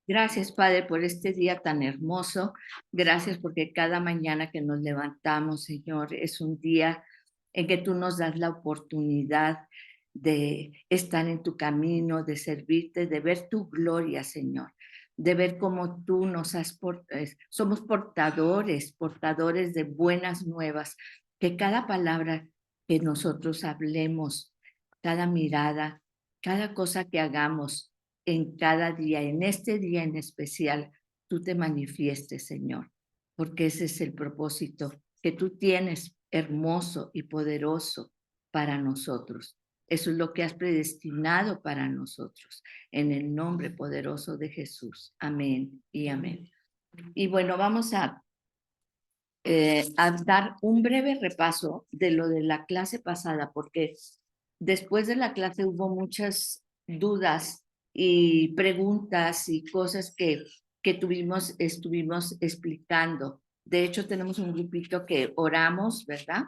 Gracias, Padre, por este día tan hermoso. Gracias porque cada mañana que nos levantamos, Señor, es un día en que tú nos das la oportunidad de estar en tu camino, de servirte, de ver tu gloria, Señor, de ver cómo tú nos somos portadores de buenas nuevas, que cada palabra que nosotros hablemos, cada mirada, cada cosa que hagamos, en cada día, en este día en especial, tú te manifiestes, Señor, porque ese es el propósito que tú tienes, hermoso y poderoso para nosotros. Eso es lo que has predestinado para nosotros, en el nombre poderoso de Jesús. Amén y amén. Y bueno, vamos a dar un breve repaso de lo de la clase pasada, porque después de la clase hubo muchas dudas y preguntas y cosas que estuvimos explicando. De hecho, tenemos un grupito que oramos, ¿verdad?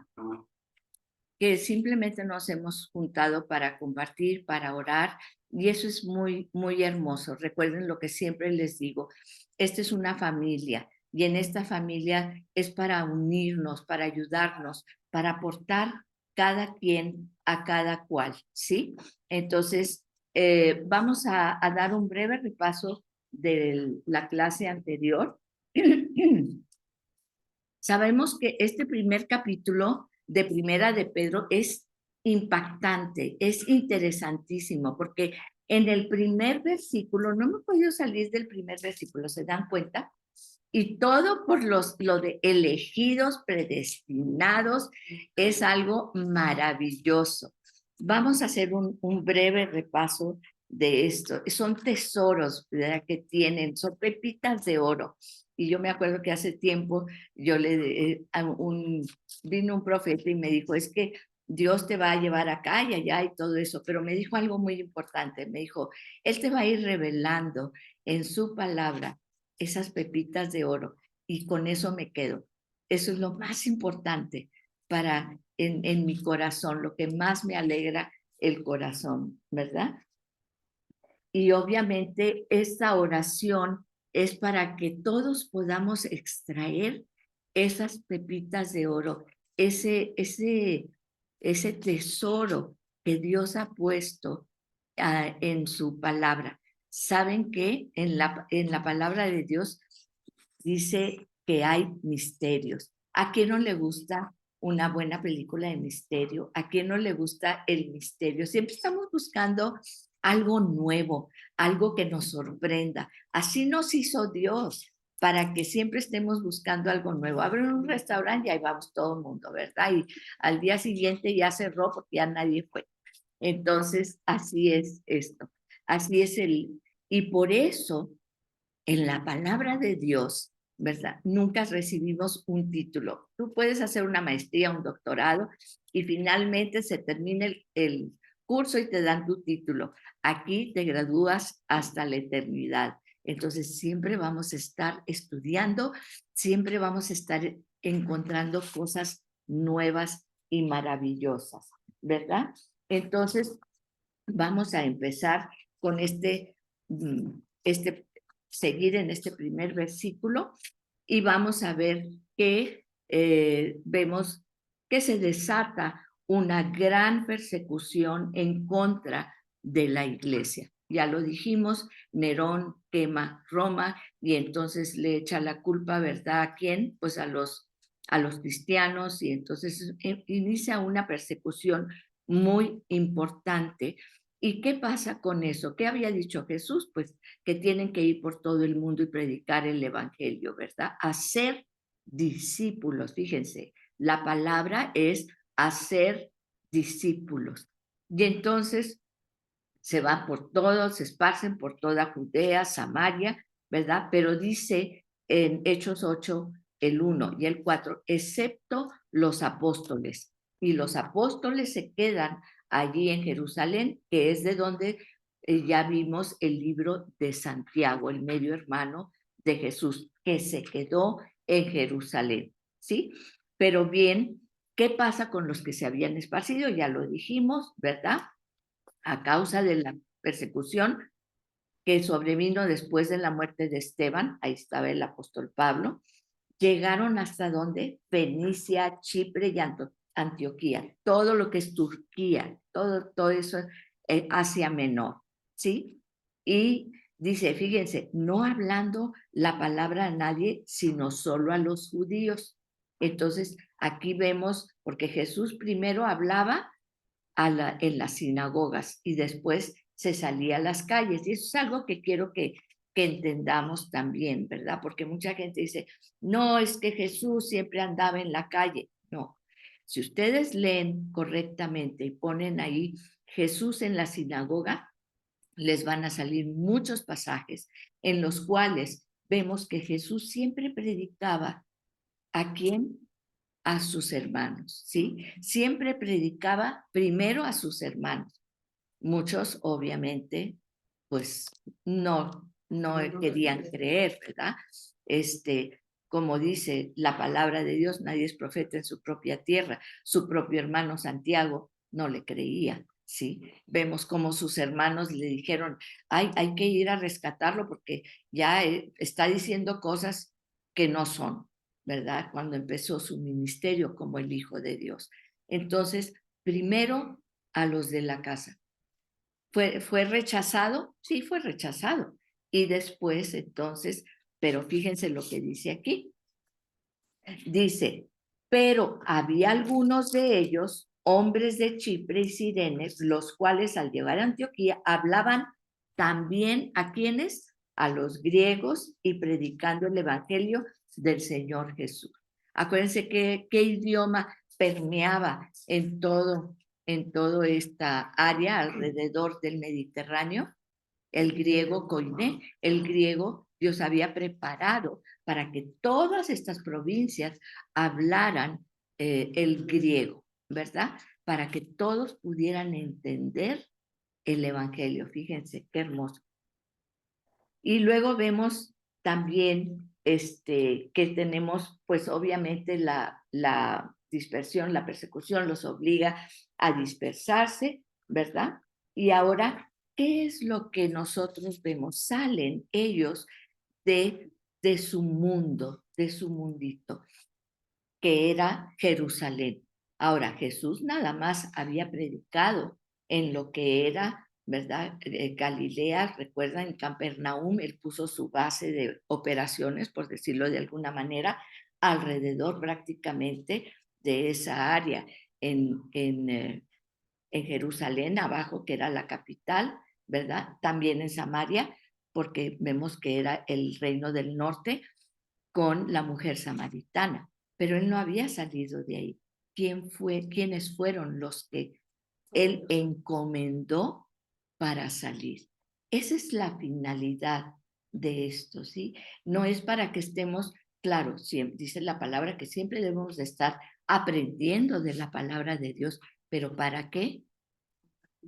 Que simplemente nos hemos juntado para compartir, para orar, y eso es muy, muy hermoso. Recuerden lo que siempre les digo, esta es una familia, y en esta familia es para unirnos, para ayudarnos, para aportar cada quien a cada cual, ¿sí? Entonces, vamos a dar un breve repaso de la clase anterior. Sabemos que este primer capítulo de Primera de Pedro es impactante, es interesantísimo, porque en el primer versículo, no me he podido salir del primer versículo, ¿se dan cuenta? Y todo por lo de elegidos, predestinados, es algo maravilloso. Vamos a hacer un breve repaso de esto. Son tesoros, ¿verdad? Que tienen, son pepitas de oro. Y yo me acuerdo que hace tiempo yo vino un profeta y me dijo, es que Dios te va a llevar acá y allá y todo eso, pero me dijo algo muy importante, me dijo, Él te va a ir revelando en su palabra esas pepitas de oro y con eso me quedo. Eso es lo más importante en mi corazón, lo que más me alegra el corazón, ¿verdad? Y obviamente esta oración es para que todos podamos extraer esas pepitas de oro, ese tesoro que Dios ha puesto en su palabra. Saben que en la palabra de Dios dice que hay misterios. ¿A quién no le gusta una buena película de misterio? ¿A quién no le gusta el misterio? Siempre estamos buscando algo nuevo, algo que nos sorprenda. Así nos hizo Dios, para que siempre estemos buscando algo nuevo. Abren un restaurante y ahí vamos todo el mundo, ¿verdad? Y al día siguiente ya cerró porque ya nadie fue. Entonces, así es esto. Así es y por eso en la palabra de Dios, ¿verdad? Nunca recibimos un título. Tú puedes hacer una maestría, un doctorado y finalmente se termina el curso y te dan tu título. Aquí te gradúas hasta la eternidad. Entonces siempre vamos a estar estudiando, siempre vamos a estar encontrando cosas nuevas y maravillosas, ¿verdad? Entonces vamos a empezar con este seguir en este primer versículo y vamos a ver que vemos que se desata una gran persecución en contra de la iglesia. Ya lo dijimos, Nerón quema Roma y entonces le echa la culpa, ¿verdad? ¿A quién? Pues a los cristianos y entonces inicia una persecución muy importante. ¿Y qué pasa con eso? ¿Qué había dicho Jesús? Pues que tienen que ir por todo el mundo y predicar el evangelio, ¿verdad? Hacer discípulos. Fíjense, la palabra es hacer discípulos. Y entonces se van por todos, se esparcen por toda Judea, Samaria, ¿verdad? Pero dice en Hechos 8, el 1 y el 4, excepto los apóstoles. Y los apóstoles se quedan allí en Jerusalén, que es de donde ya vimos el libro de Santiago, el medio hermano de Jesús, que se quedó en Jerusalén, ¿sí? Pero bien, ¿qué pasa con los que se habían esparcido? Ya lo dijimos, ¿verdad? A causa de la persecución, que sobrevino después de la muerte de Esteban, ahí estaba el apóstol Pablo, llegaron hasta donde Fenicia, Chipre y Antioquía, todo lo que es Turquía, todo eso, Asia Menor, ¿sí? Y dice, fíjense, no hablando la palabra a nadie, sino solo a los judíos. Entonces, aquí vemos, porque Jesús primero hablaba en las sinagogas y después se salía a las calles. Y eso es algo que quiero que entendamos también, ¿verdad? Porque mucha gente dice, no, es que Jesús siempre andaba en la calle. No, si ustedes leen correctamente y ponen ahí Jesús en la sinagoga, les van a salir muchos pasajes en los cuales vemos que Jesús siempre predicaba a quién, a sus hermanos, ¿sí? Siempre predicaba primero a sus hermanos. Muchos, obviamente, pues no querían creer, ¿verdad? Como dice la palabra de Dios, nadie es profeta en su propia tierra. Su propio hermano Santiago no le creía, ¿sí? Vemos como sus hermanos le dijeron, hay que ir a rescatarlo porque ya está diciendo cosas que no son, ¿verdad? Cuando empezó su ministerio como el Hijo de Dios. Entonces, primero a los de la casa. ¿Fue rechazado? Sí, fue rechazado. Y después, entonces, pero fíjense lo que dice aquí. Dice, pero había algunos de ellos, hombres de Chipre y Cirene, los cuales al llegar a Antioquía hablaban también a quienes, a los griegos, y predicando el evangelio del Señor Jesús. Acuérdense qué idioma permeaba en todo esta área alrededor del Mediterráneo. El griego koiné, el griego Dios había preparado para que todas estas provincias hablaran el griego, ¿verdad? Para que todos pudieran entender el evangelio. Fíjense, qué hermoso. Y luego vemos también que tenemos, pues obviamente la dispersión, la persecución los obliga a dispersarse, ¿verdad? Y ahora, ¿qué es lo que nosotros vemos? Salen ellos de su mundo, de su mundito, que era Jerusalén. Ahora, Jesús nada más había predicado en lo que era, ¿verdad? Galilea, recuerdan, en Capernaum, él puso su base de operaciones, por decirlo de alguna manera, alrededor prácticamente de esa área, en Jerusalén, abajo, que era la capital, ¿verdad? También en Samaria, porque vemos que era el reino del norte, con la mujer samaritana, pero él no había salido de ahí. ¿Quiénes fueron los que él encomendó para salir? Esa es la finalidad de esto, ¿sí? No es para que estemos, claro, siempre, dice la palabra que siempre debemos de estar aprendiendo de la palabra de Dios, pero ¿para qué?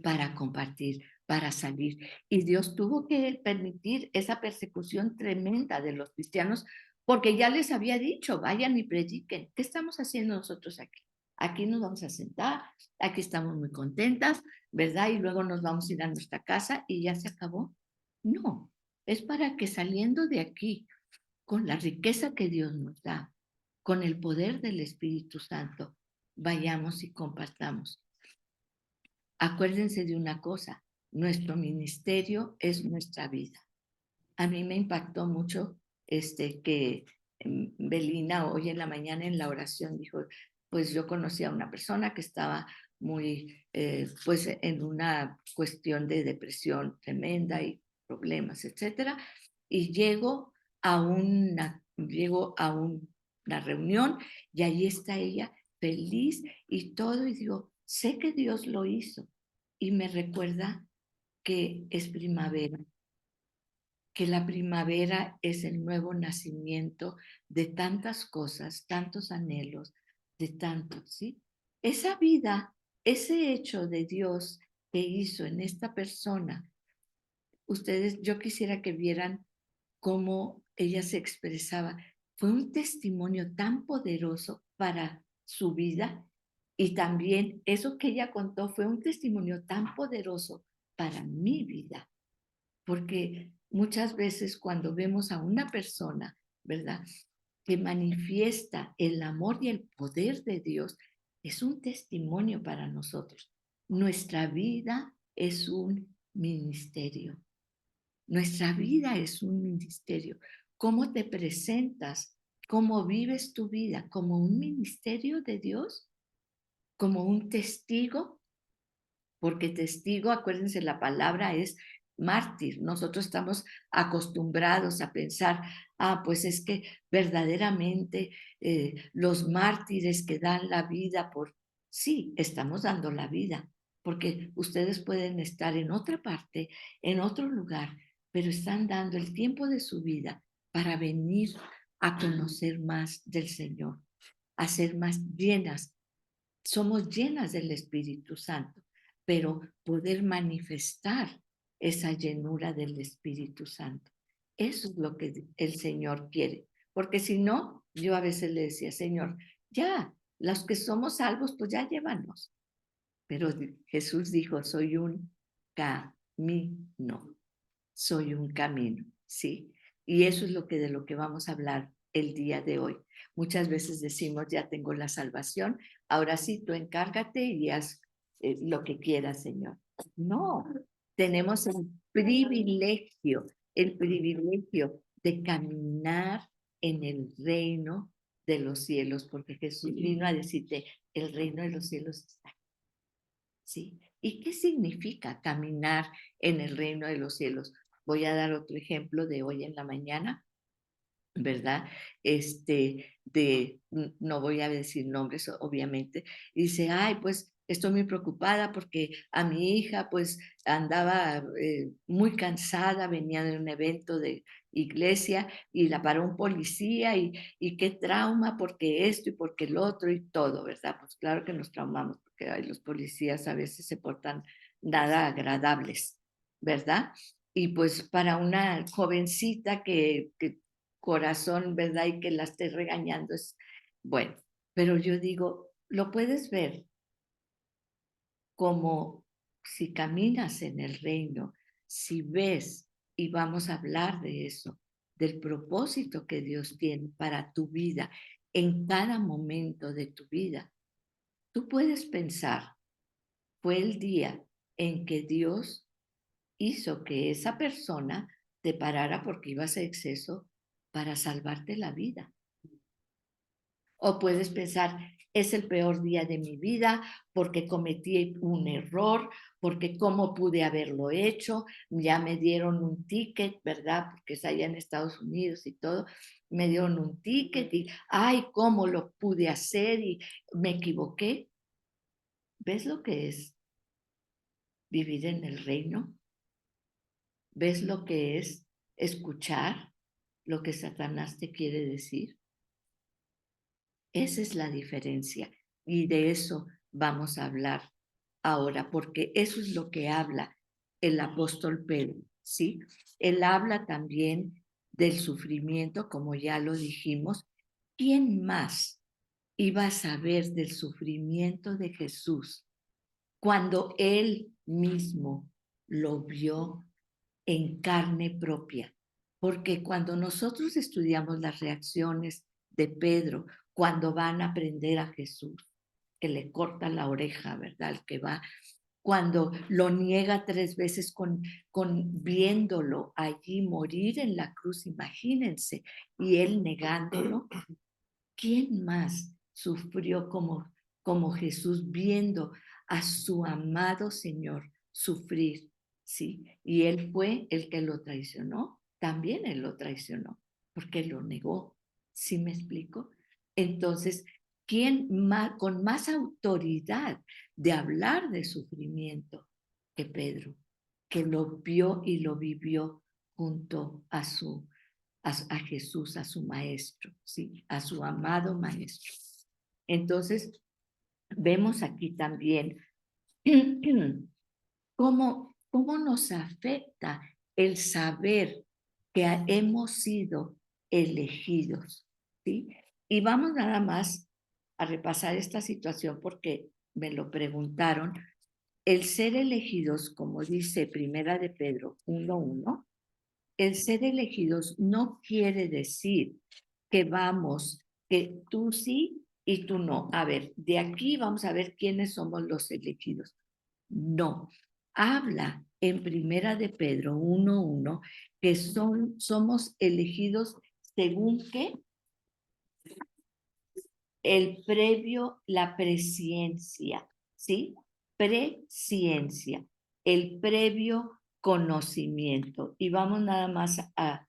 Para compartir, para salir. Y Dios tuvo que permitir esa persecución tremenda de los cristianos porque ya les había dicho, vayan y prediquen. ¿Qué estamos haciendo nosotros aquí? Aquí nos vamos a sentar, aquí estamos muy contentas, ¿verdad? Y luego nos vamos a ir a nuestra casa y ya se acabó. No, es para que saliendo de aquí, con la riqueza que Dios nos da, con el poder del Espíritu Santo, vayamos y compartamos. Acuérdense de una cosa, nuestro ministerio es nuestra vida. A mí me impactó mucho que Belina hoy en la mañana en la oración dijo, pues yo conocí a una persona que estaba muy, pues en una cuestión de depresión tremenda y problemas, etcétera, y llego a una reunión y ahí está ella feliz y todo, y digo, sé que Dios lo hizo, y me recuerda que es primavera, que la primavera es el nuevo nacimiento de tantas cosas, tantos anhelos, de tantos, ¿sí? Esa vida, ese hecho de Dios que hizo en esta persona, ustedes, yo quisiera que vieran cómo ella se expresaba. Fue un testimonio tan poderoso para su vida, y también eso que ella contó fue un testimonio tan poderoso para mi vida. porque muchas veces cuando vemos a una persona, ¿verdad?, que manifiesta el amor y el poder de Dios, es un testimonio para nosotros. Nuestra vida es un ministerio. Nuestra vida es un ministerio. ¿Cómo te presentas? ¿Cómo vives tu vida? ¿Como un ministerio de Dios? ¿Como un testigo? Porque testigo, acuérdense, la palabra es mártir. Nosotros estamos acostumbrados a pensar, pues es que verdaderamente los mártires que dan la vida por... Sí, estamos dando la vida, porque ustedes pueden estar en otra parte, en otro lugar, pero están dando el tiempo de su vida para venir a conocer más del Señor, a ser más llenas. Somos llenas del Espíritu Santo, pero poder manifestar esa llenura del Espíritu Santo. Eso es lo que el Señor quiere, porque si no, yo a veces le decía, Señor, ya, los que somos salvos, pues ya llévanos. Pero Jesús dijo, soy un camino, soy un camino, ¿sí? Y eso es de lo que vamos a hablar el día de hoy. Muchas veces decimos, ya tengo la salvación, ahora sí, tú encárgate y haz lo que quieras, Señor. No, tenemos el privilegio de caminar en el reino de los cielos, porque Jesús vino a decirte, el reino de los cielos está aquí. ¿Sí? ¿Y qué significa caminar en el reino de los cielos? Voy a dar otro ejemplo de hoy en la mañana, ¿verdad? No voy a decir nombres, obviamente. Dice, ay, pues estoy muy preocupada porque a mi hija pues andaba muy cansada, venía de un evento de iglesia y la paró un policía y qué trauma porque esto y porque el otro y todo, ¿verdad? Pues claro que nos traumamos porque ay, los policías a veces se portan nada agradables, ¿verdad? Y pues para una jovencita que corazón, ¿verdad? Y que la esté regañando es bueno. Pero yo digo, lo puedes ver como si caminas en el reino, si ves, y vamos a hablar de eso, del propósito que Dios tiene para tu vida en cada momento de tu vida. Tú puedes pensar, fue el día en que Dios hizo que esa persona te parara porque ibas a exceso para salvarte la vida. O puedes pensar, es el peor día de mi vida porque cometí un error, porque cómo pude haberlo hecho, ya me dieron un ticket, ¿verdad? Porque es allá en Estados Unidos y todo, me dieron un ticket y, ay, cómo lo pude hacer y me equivoqué. ¿Ves lo que es vivir en el reino? ¿Ves lo que es escuchar lo que Satanás te quiere decir? Esa es la diferencia y de eso vamos a hablar ahora, porque eso es lo que habla el apóstol Pedro, ¿sí? Él habla también del sufrimiento, como ya lo dijimos. ¿Quién más iba a saber del sufrimiento de Jesús cuando él mismo lo vio en carne propia? Porque cuando nosotros estudiamos las reacciones de Pedro, cuando van a aprender a Jesús, que le corta la oreja, ¿verdad? El que va, cuando lo niega 3 veces con viéndolo allí morir en la cruz, imagínense, y él negándolo. ¿Quién más sufrió como Jesús viendo a su amado Señor sufrir? ¿Sí? Y él fue el que lo traicionó, también él lo traicionó, porque lo negó. ¿Sí me explico? Entonces, ¿quién más, con más autoridad de hablar de sufrimiento que Pedro, que lo vio y lo vivió junto a Jesús, a su maestro, ¿sí? A su amado maestro? Entonces, vemos aquí también cómo nos afecta el saber que hemos sido elegidos, ¿sí? Y vamos nada más a repasar esta situación porque me lo preguntaron. el ser elegidos, como dice Primera de Pedro 1:1, el ser elegidos no quiere decir que vamos, que tú sí y tú no. A ver, de aquí vamos a ver quiénes somos los elegidos. No, habla en Primera de Pedro 1:1 que somos elegidos según qué, el previo, la presciencia, ¿sí? Presciencia, el previo conocimiento. Y vamos nada más a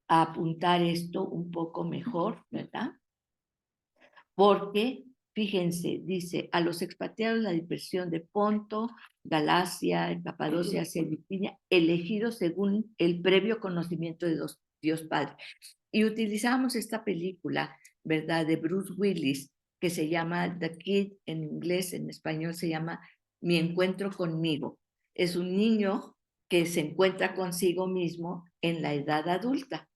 apuntar esto un poco mejor, ¿verdad? Porque, fíjense, dice, a los expatriados la dispersión de Ponto, Galacia, Capadocia, Asia y Bitinia, elegidos según el previo conocimiento de Dios Padre. Y utilizamos esta película, ¿verdad?, de Bruce Willis, que se llama The Kid, en inglés, en español se llama Mi encuentro conmigo. Es un niño que se encuentra consigo mismo en la edad adulta,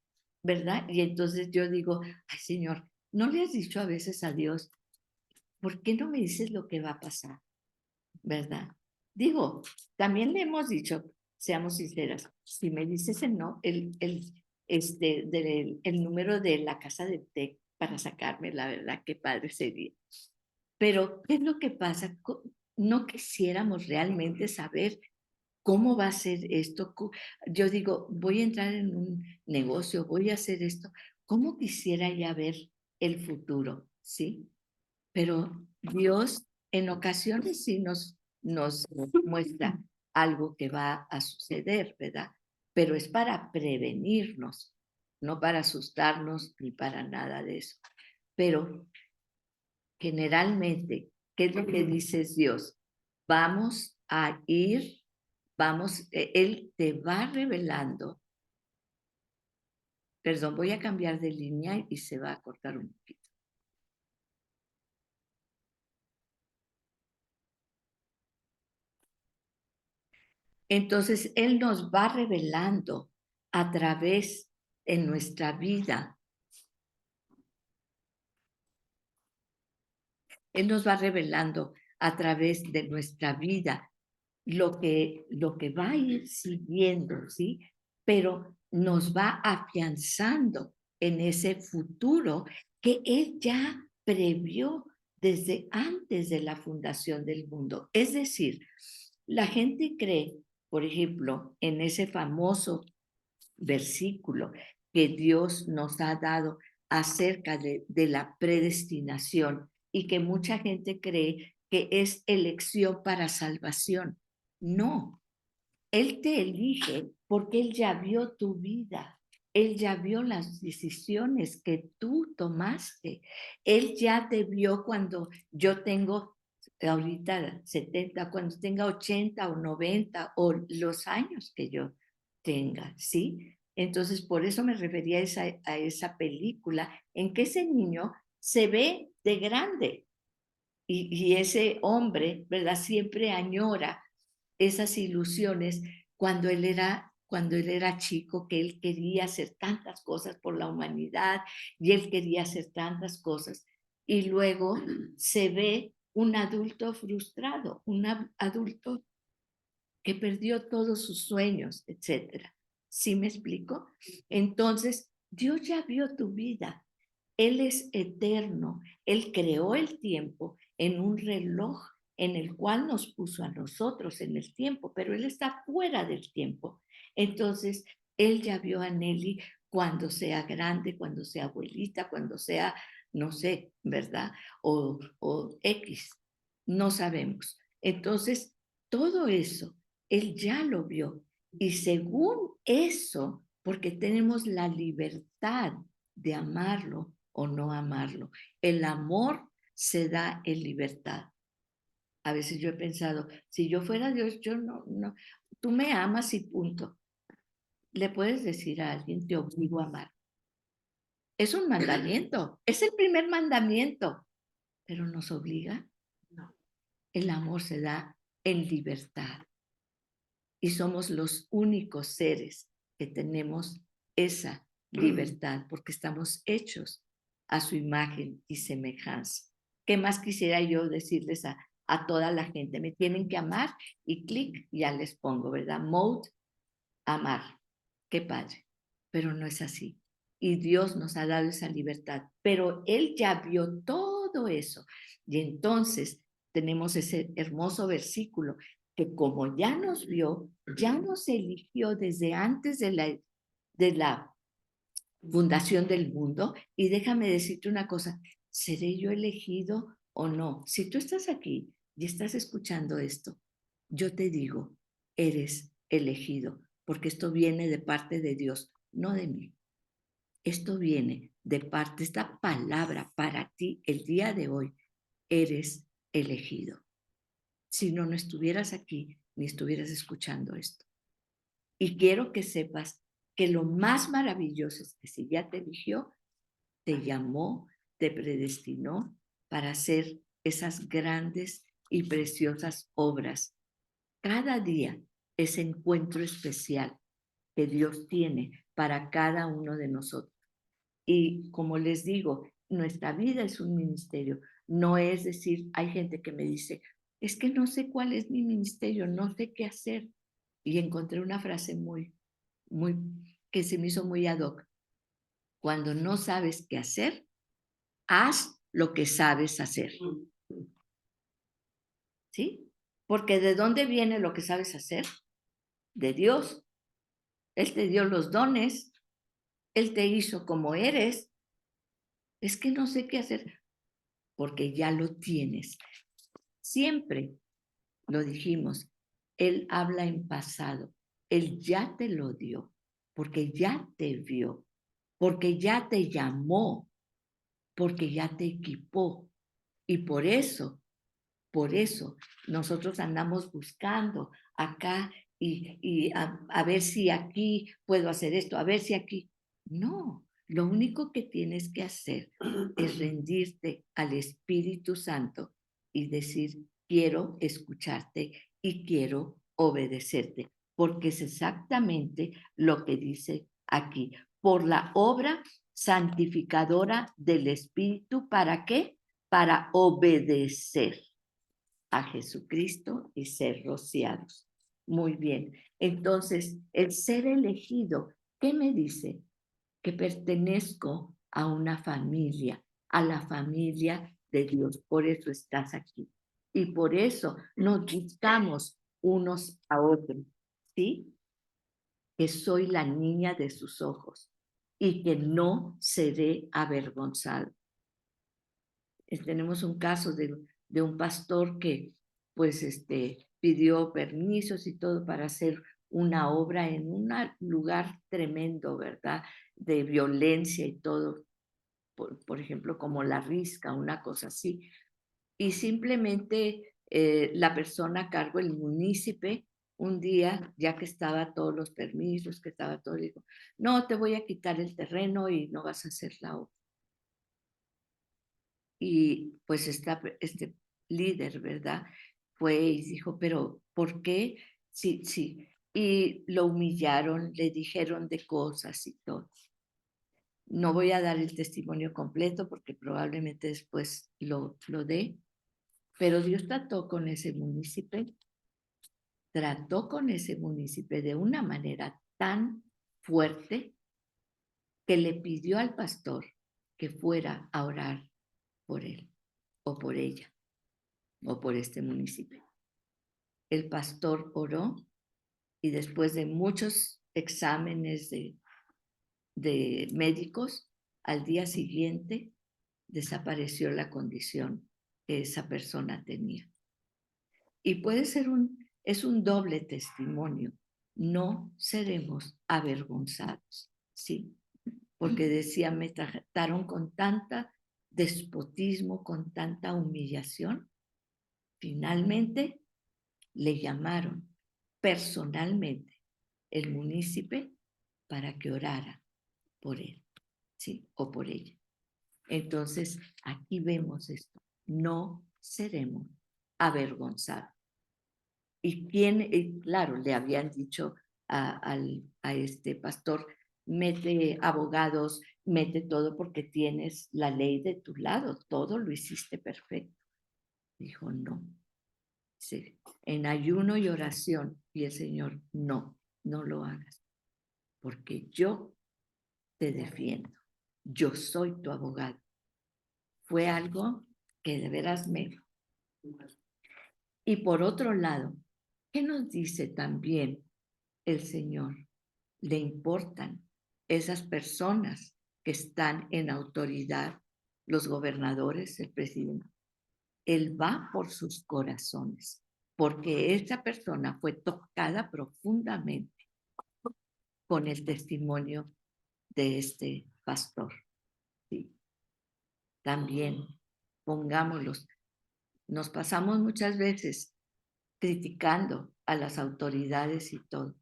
¿verdad? Y entonces yo digo, ay Señor, ¿no le has dicho a veces a Dios, ¿por qué no me dices lo que va a pasar? ¿Verdad? Digo, también le hemos dicho, seamos sinceras, si me dices el no, el número de la casa de té para sacarme, la verdad, qué padre sería. Pero, ¿qué es lo que pasa? No quisiéramos realmente saber cómo va a ser esto. Yo digo, voy a entrar en un negocio, voy a hacer esto. ¿Cómo quisiera ya ver el futuro? ¿Sí? Pero Dios en ocasiones sí nos muestra algo que va a suceder, ¿verdad? Pero es para prevenirnos, no para asustarnos ni para nada de eso. Pero generalmente, ¿qué es lo que dice Dios? Vamos a ir, Él te va revelando. Perdón, voy a cambiar de línea y se va a cortar un poquito. Entonces, Él nos va revelando a través de nuestra vida. Él nos va revelando a través de nuestra vida lo que va a ir siguiendo, ¿sí? Pero nos va afianzando en ese futuro que Él ya previó desde antes de la fundación del mundo. Es decir, la gente cree, por ejemplo, en ese famoso versículo que Dios nos ha dado acerca de la predestinación y que mucha gente cree que es elección para salvación. No, Él te elige porque Él ya vio tu vida. Él ya vio las decisiones que tú tomaste. Él ya te vio cuando yo tengo ahorita 70, cuando tenga 80 o 90 o los años que yo tenga, ¿sí? Entonces, por eso me refería a esa película en que ese niño se ve de grande y ese hombre, ¿verdad? Siempre añora esas ilusiones cuando él era chico, que él quería hacer tantas cosas por la humanidad y él quería hacer tantas cosas. Y luego se ve un adulto frustrado, un adulto que perdió todos sus sueños, etcétera. ¿Sí me explico? Entonces, Dios ya vio tu vida. Él es eterno. Él creó el tiempo en un reloj en el cual nos puso a nosotros en el tiempo, pero Él está fuera del tiempo. Entonces, Él ya vio a Nelly cuando sea grande, cuando sea abuelita, cuando sea, no sé, ¿verdad? O X, no sabemos. Entonces, todo eso, Él ya lo vio. Y según eso, porque tenemos la libertad de amarlo o no amarlo. El amor se da en libertad. A veces yo he pensado, si yo fuera Dios, yo no, tú me amas y punto. Le puedes decir a alguien, te obligo a amar. Es un mandamiento, es el primer mandamiento, pero nos obliga. No. El amor se da en libertad y somos los únicos seres que tenemos esa libertad porque estamos hechos a su imagen y semejanza. ¿Qué más quisiera yo decirles a toda la gente. Me tienen que amar y clic, ya les pongo, ¿verdad? Mode, amar. Qué padre. Pero no es así. Y Dios nos ha dado esa libertad. Pero Él ya vio todo eso. Y entonces tenemos ese hermoso versículo que como ya nos vio, ya nos eligió desde antes de la fundación del mundo. Y déjame decirte una cosa, ¿seré yo elegido o no? Si tú estás aquí y estás escuchando esto, yo te digo, eres elegido, porque esto viene de parte de Dios, no de mí. Esto viene de parte, esta palabra para ti el día de hoy, eres elegido. Si no, no estuvieras aquí ni estuvieras escuchando esto. Y quiero que sepas que lo más maravilloso es que si ya te eligió, te llamó, te predestinó para hacer esas grandes y preciosas obras. Cada día ese encuentro especial que Dios tiene para cada uno de nosotros. Y como les digo, nuestra vida es un ministerio. No es decir, hay gente que me dice, es que no sé cuál es mi ministerio, no sé qué hacer. Y encontré una frase que se me hizo muy ad hoc. Cuando no sabes qué hacer, haz lo que sabes hacer. ¿Sí? Porque ¿de dónde viene lo que sabes hacer? De Dios. Él te dio los dones, Él te hizo como eres. Es que no sé qué hacer, porque ya lo tienes. Siempre lo dijimos, Él habla en pasado. Él ya te lo dio, porque ya te vio, porque ya te llamó, porque ya te equipó. Y por eso nosotros andamos buscando acá y a ver si aquí puedo hacer esto, a ver si aquí. No, lo único que tienes que hacer es rendirte al Espíritu Santo y decir, quiero escucharte y quiero obedecerte, porque es exactamente lo que dice aquí, por la obra santificadora del Espíritu, ¿para qué? Para obedecer a Jesucristo y ser rociados. Muy bien. Entonces, el ser elegido, ¿qué me dice? Que pertenezco a una familia, a la familia de Dios. Por eso estás aquí. Y por eso nos buscamos unos a otros, ¿sí? Que soy la niña de sus ojos y que no seré avergonzado. Tenemos un caso de un pastor que pues pidió permisos y todo para hacer una obra en un lugar tremendo, ¿verdad? De violencia y todo, por ejemplo, como La Risca, una cosa así. Y simplemente la persona a cargo, el munícipe, un día, ya que estaba todos los permisos, que estaba todo, dijo, no, te voy a quitar el terreno y no vas a hacer la obra. Y pues este líder, ¿verdad? Fue y dijo, pero ¿por qué? Sí, sí. Y lo humillaron, le dijeron de cosas y todo. No voy a dar el testimonio completo porque probablemente después lo dé, pero Dios trató con ese municipio de una manera tan fuerte que le pidió al pastor que fuera a orar por él o por ella o por este municipio. El pastor oró y después de muchos exámenes de médicos, al día siguiente desapareció la condición que esa persona tenía. Y puede ser es un doble testimonio. No seremos avergonzados, ¿sí? Porque decía, me trataron con tanta despotismo, con tanta humillación. Finalmente le llamaron personalmente el munícipe para que orara por él, ¿sí? O por ella. Entonces, aquí vemos esto. No seremos avergonzados. Y claro, le habían dicho a este pastor, mete abogados, mete todo porque tienes la ley de tu lado, todo lo hiciste perfecto. Dijo, no, Sí, en ayuno y oración. Y el Señor, no lo hagas, porque yo te defiendo. Yo soy tu abogado. Fue algo que de veras me... Y por otro lado, ¿qué nos dice también el Señor? Le importan esas personas que están en autoridad, los gobernadores, el presidente. Él va por sus corazones, porque esa persona fue tocada profundamente con el testimonio de este pastor. Sí. También pongámoslos. Nos pasamos muchas veces criticando a las autoridades y todo.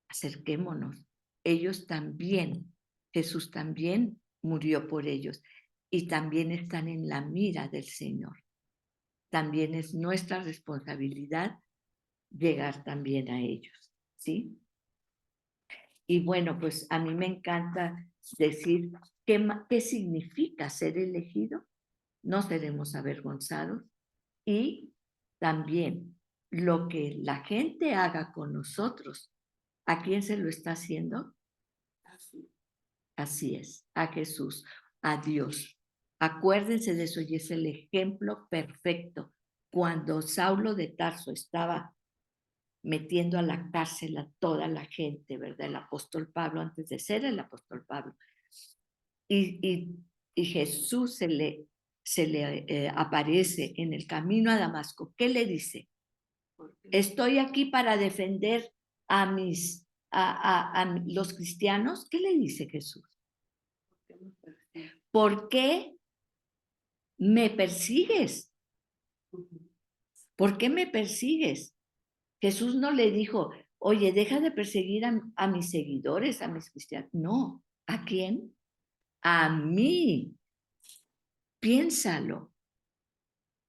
Acerquémonos. Ellos también, Jesús también murió por ellos y también están en la mira del Señor. También es nuestra responsabilidad llegar también a ellos, ¿sí? Y bueno, pues a mí me encanta decir qué significa ser elegido. No seremos avergonzados y también lo que la gente haga con nosotros, ¿a quién se lo está haciendo? Así es, a Jesús, a Dios. Acuérdense de eso y es el ejemplo perfecto. Cuando Saulo de Tarso estaba metiendo a la cárcel a toda la gente, ¿verdad? El apóstol Pablo, antes de ser el apóstol Pablo. Y Jesús se le aparece en el camino a Damasco. ¿Qué le dice? Estoy aquí para defender a los cristianos. ¿Qué le dice Jesús? ¿Por qué me persigues? ¿Por qué me persigues? Jesús no le dijo, oye, deja de perseguir a mis seguidores, a mis cristianos. No, ¿a quién? A mí. Piénsalo.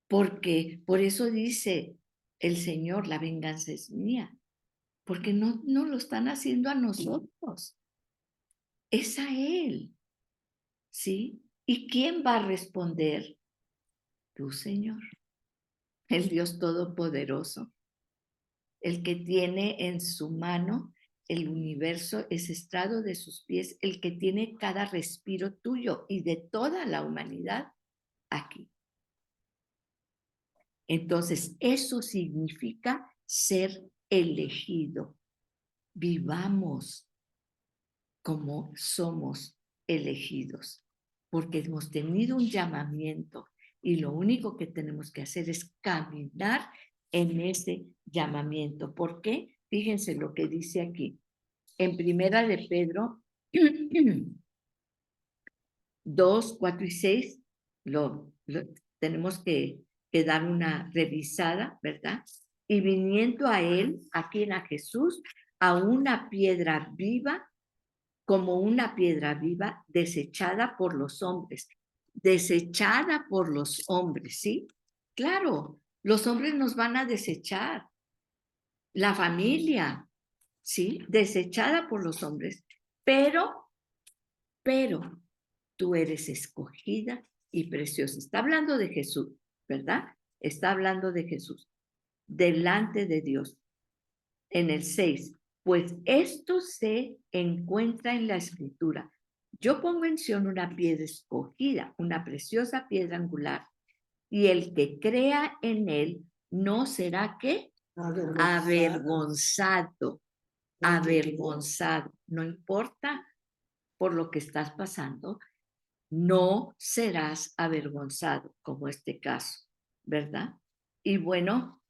Porque por eso dice el Señor, la venganza es mía. Porque no lo están haciendo a nosotros. Es a Él. ¿Sí? ¿Y quién va a responder? Tú, Señor. El Dios Todopoderoso. El que tiene en su mano el universo, es estrado de sus pies, el que tiene cada respiro tuyo y de toda la humanidad aquí. Entonces, eso significa ser elegido. Vivamos como somos elegidos, porque hemos tenido un llamamiento y lo único que tenemos que hacer es caminar en ese llamamiento. ¿Por qué? Fíjense lo que dice aquí. En Primera de Pedro 2, 4 y 6, tenemos que dar una revisada, ¿verdad? Y viniendo a él, ¿a quién? A Jesús, a una piedra viva, como una piedra viva desechada por los hombres. Desechada por los hombres, ¿sí? Claro, los hombres nos van a desechar. La familia, ¿sí? Desechada por los hombres. Pero tú eres escogida y preciosa. Está hablando de Jesús, ¿verdad? Está hablando de Jesús. Delante de Dios. En el 6, pues esto se encuentra en la Escritura. Yo pongo en Sion una piedra escogida, una preciosa piedra angular, y el que crea en él no será ¿qué? Avergonzado. Avergonzado. No importa por lo que estás pasando, no serás avergonzado, como este caso, ¿verdad? Y bueno,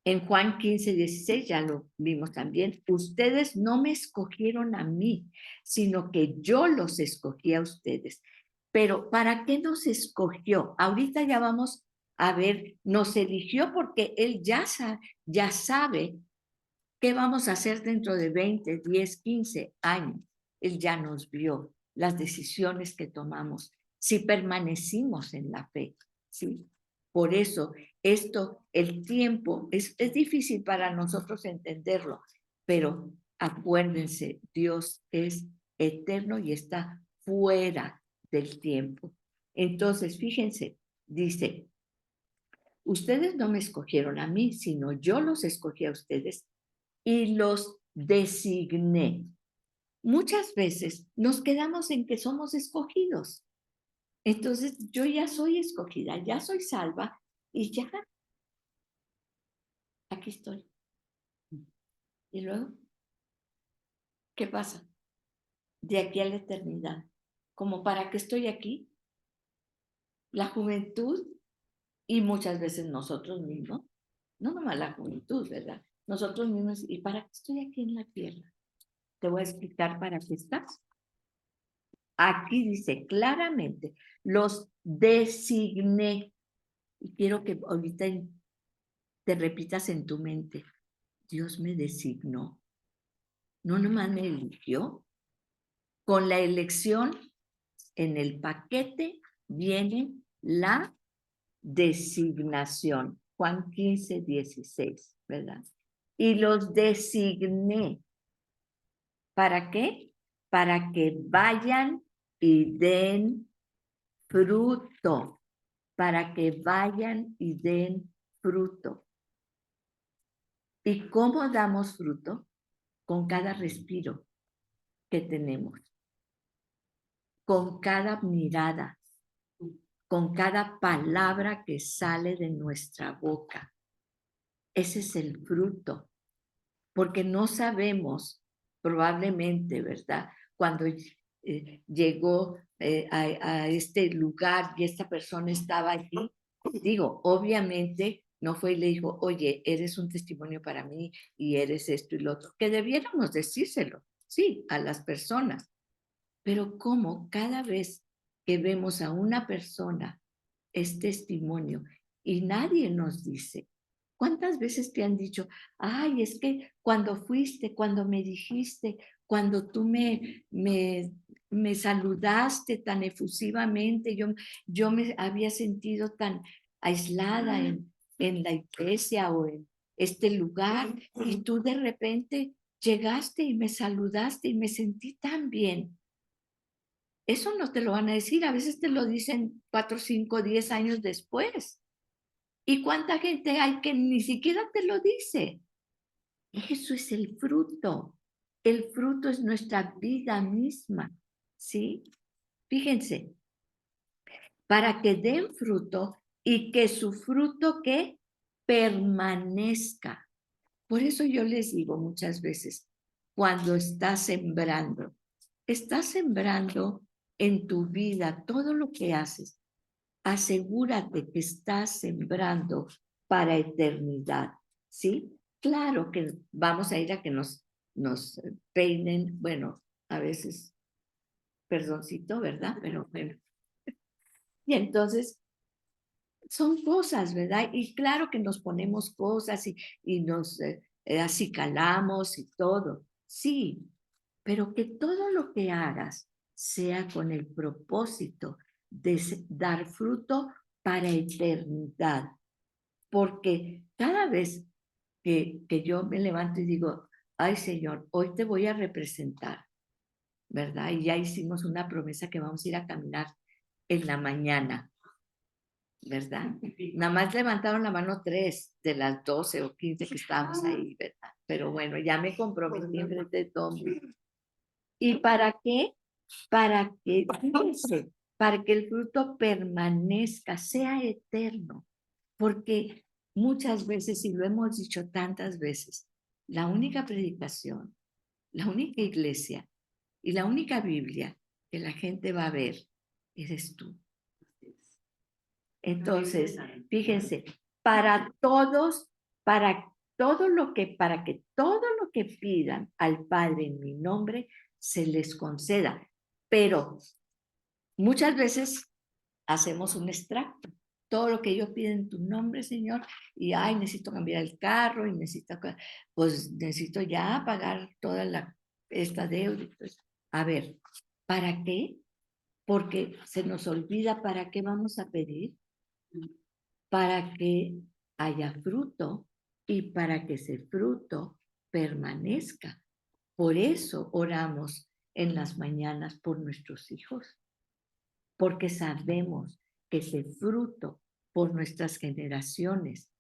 en Juan 15, 16, ya lo vimos también, ustedes no me escogieron a mí, sino que yo los escogí a ustedes. Pero ¿para qué nos escogió? Ahorita ya vamos a ver, nos eligió porque Él ya sabe qué vamos a hacer dentro de 20, 10, 15 años. Él ya nos vio las decisiones que tomamos, si permanecimos en la fe, ¿sí? Por eso, el tiempo, es difícil para nosotros entenderlo, pero acuérdense, Dios es eterno y está fuera del tiempo. Entonces, fíjense, dice, Ustedes no me escogieron a mí, sino yo los escogí a ustedes y los designé. Muchas veces nos quedamos en que somos escogidos. Entonces yo ya soy escogida, ya soy salva y ya, aquí estoy. Y luego, ¿qué pasa? De aquí a la eternidad. ¿Como para qué estoy aquí? La juventud y muchas veces nosotros mismos, no nomás la juventud, ¿verdad? Nosotros mismos, ¿y para qué estoy aquí en la tierra? Te voy a explicar para qué estás. Aquí dice claramente, los designé. Y quiero que ahorita te repitas en tu mente, Dios me designó, no nomás me eligió. Con la elección en el paquete viene la designación. Juan 15:16, ¿verdad? Y los designé. ¿Para qué? Para que vayan y den fruto. Para que vayan y den fruto. ¿Y cómo damos fruto? Con cada respiro que tenemos, con cada mirada, con cada palabra que sale de nuestra boca. Ese es el fruto, porque no sabemos, probablemente, ¿verdad? Cuando llegó a este lugar y esta persona estaba allí, digo, obviamente no fue y le dijo, oye, eres un testimonio para mí y eres esto y lo otro, que debiéramos decírselo, sí, a las personas. Pero cómo cada vez que vemos a una persona es testimonio y nadie nos dice. ¿Cuántas veces te han dicho, ay, es que cuando fuiste, cuando me dijiste, cuando tú me saludaste tan efusivamente, yo me había sentido tan aislada en la iglesia o en este lugar y tú de repente llegaste y me saludaste y me sentí tan bien? Eso no te lo van a decir, a veces te lo dicen 4, 5, 10 años después. ¿Y cuánta gente hay que ni siquiera te lo dice? Eso es el fruto. El fruto es nuestra vida misma, ¿sí? Fíjense, para que den fruto y que su fruto que permanezca. Por eso yo les digo muchas veces, cuando estás sembrando en tu vida todo lo que haces, asegúrate que estás sembrando para eternidad, ¿sí? Claro que vamos a ir a que nos peinen, bueno, a veces, perdoncito, ¿verdad? Pero bueno. Y entonces son cosas, ¿verdad? Y claro que nos ponemos cosas y nos acicalamos y todo, sí, pero que todo lo que hagas sea con el propósito de dar fruto para eternidad. Porque cada vez que yo me levanto y digo, ay Señor, hoy te voy a representar, ¿verdad? Y ya hicimos una promesa que vamos a ir a caminar en la mañana, ¿verdad? Nada más levantaron la mano 3 de las 12 o 15 que estábamos ahí, ¿verdad? Pero bueno, ya me comprometí en frente de todo el mundo. ¿Y para qué? Fíjense, para que el fruto permanezca, sea eterno. Porque muchas veces, y lo hemos dicho tantas veces, la única predicación, la única iglesia y la única Biblia que la gente va a ver eres tú. Entonces, fíjense, para todos, para que todo lo que pidan al Padre en mi nombre se les conceda. Pero muchas veces hacemos un extracto. Todo lo que ellos piden en tu nombre, Señor, y ay, necesito cambiar el carro y pues necesito ya pagar toda esta deuda. A ver, ¿para qué? Porque se nos olvida para qué vamos a pedir, para que haya fruto y para que ese fruto permanezca. Por eso oramos en las mañanas por nuestros hijos, porque sabemos que ese fruto por nuestras generaciones,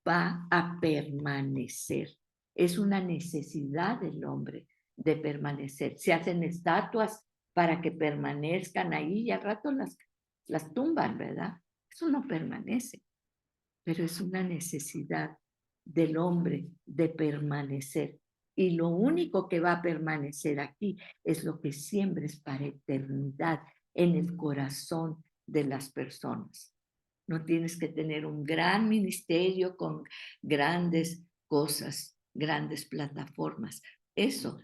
va a permanecer. Es una necesidad del hombre de permanecer. Se hacen estatuas para que permanezcan ahí y al rato las tumban, ¿verdad? Eso no permanece, pero es una necesidad del hombre de permanecer. Y lo único que va a permanecer aquí es lo que siembres para eternidad en el corazón de las personas. No tienes que tener un gran ministerio con grandes cosas, grandes plataformas. Eso,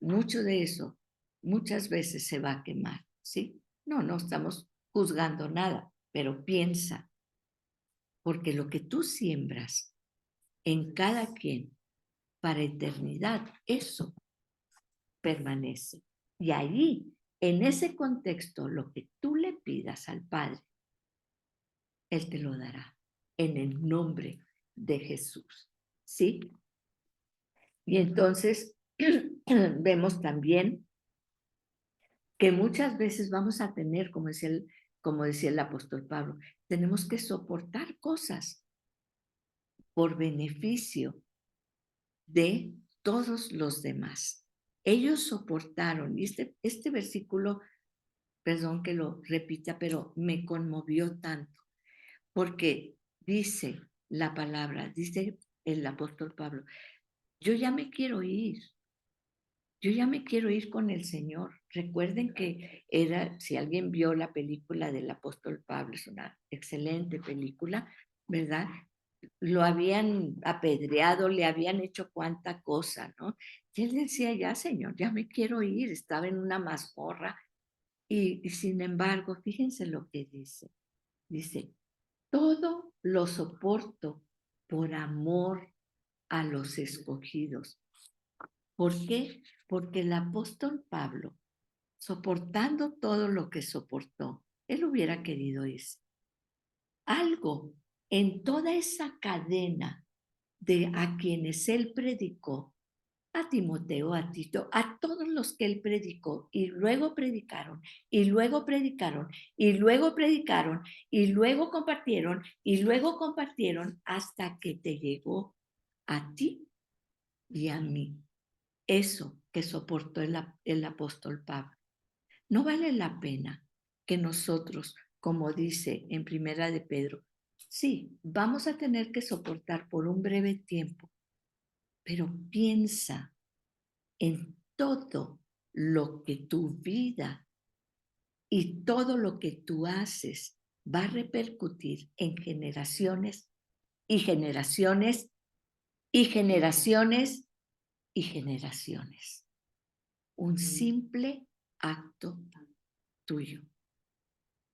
mucho de eso, muchas veces se va a quemar, ¿sí? No estamos juzgando nada, pero piensa, porque lo que tú siembras en cada quien para eternidad, eso permanece. Y ahí, en ese contexto, lo que tú le pidas al Padre, Él te lo dará en el nombre de Jesús. ¿Sí? Y entonces vemos también que muchas veces vamos a tener, como decía el apóstol Pablo, tenemos que soportar cosas por beneficio de todos los demás. Ellos soportaron, y este versículo, perdón que lo repita, pero me conmovió tanto, porque dice la palabra, dice el apóstol Pablo, yo ya me quiero ir, yo ya me quiero ir con el Señor. Recuerden que si alguien vio la película del apóstol Pablo, es una excelente película, ¿verdad? Lo habían apedreado, le habían hecho cuánta cosa, ¿no? Y él decía, ya, Señor, ya me quiero ir, estaba en una mazmorra. Y sin embargo, fíjense lo que dice, todo lo soporto por amor a los escogidos. ¿Por qué? Porque el apóstol Pablo, soportando todo lo que soportó, él hubiera querido irse. Algo en toda esa cadena de a quienes él predicó, a Timoteo, a Tito, a todos los que él predicó, y luego predicaron, y luego predicaron, y luego predicaron, y luego compartieron, hasta que te llegó a ti y a mí. Eso que soportó el apóstol Pablo. No vale la pena que nosotros, como dice en Primera de Pedro, sí, vamos a tener que soportar por un breve tiempo, pero piensa en todo lo que tu vida y todo lo que tú haces va a repercutir en generaciones y generaciones y generaciones y generaciones. Un simple acto tuyo.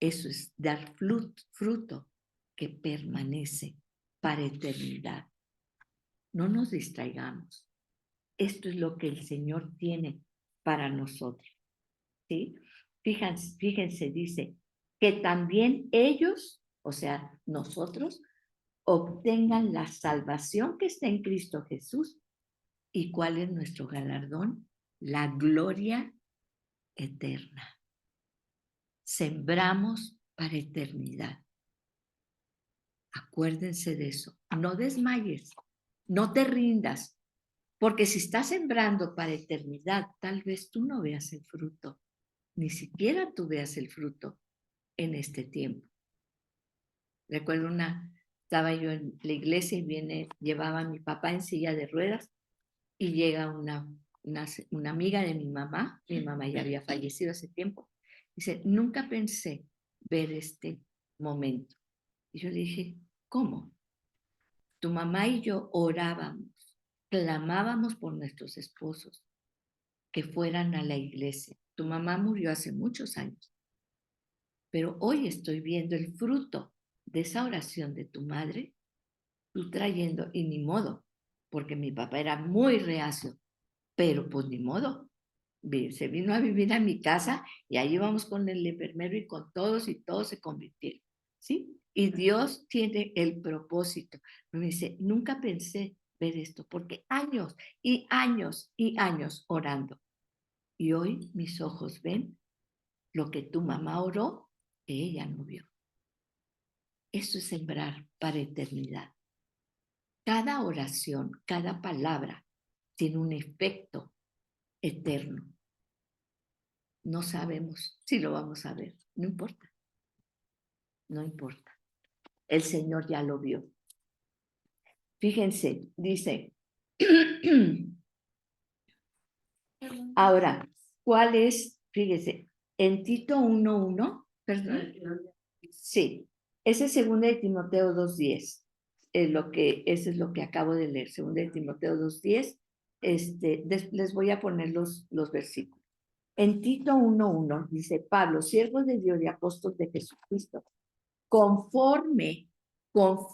Eso es dar fruto que permanece para eternidad. No nos distraigamos. Esto es lo que el Señor tiene para nosotros. ¿Sí? Fíjense, dice, que también ellos, o sea, nosotros, obtengan la salvación que está en Cristo Jesús. ¿Y cuál es nuestro galardón? La gloria eterna. Sembramos para eternidad. Acuérdense de eso. No desmayes, no te rindas, porque si estás sembrando para eternidad, tal vez tú no veas el fruto, ni siquiera tú veas el fruto en este tiempo. Recuerdo estaba yo en la iglesia y llevaba a mi papá en silla de ruedas y llega una amiga de mi mamá ya había fallecido hace tiempo, dice, nunca pensé ver este momento. Y yo le dije, ¿cómo? Tu mamá y yo orábamos, clamábamos por nuestros esposos que fueran a la iglesia. Tu mamá murió hace muchos años, pero hoy estoy viendo el fruto de esa oración de tu madre, tú trayendo, y ni modo, porque mi papá era muy reacio, pero pues ni modo. Se vino a vivir a mi casa y ahí íbamos con el enfermero y con todos y todos se convirtieron, ¿sí? Y Dios tiene el propósito. Me dice, nunca pensé ver esto, porque años y años y años orando. Y hoy mis ojos ven lo que tu mamá oró, que ella no vio. Eso es sembrar para eternidad. Cada oración, cada palabra tiene un efecto eterno. No sabemos si lo vamos a ver, no importa. No importa. El Señor ya lo vio. Fíjense, dice, ahora, ¿cuál es? Fíjense, en Tito 1:1, perdón. Sí, ese es 2 de Timoteo 2:10. Ese es lo que acabo de leer, 2 de Timoteo 2:10. Les voy a poner los versículos. En Tito 1:1 dice, Pablo, siervo de Dios y apóstol de Jesucristo,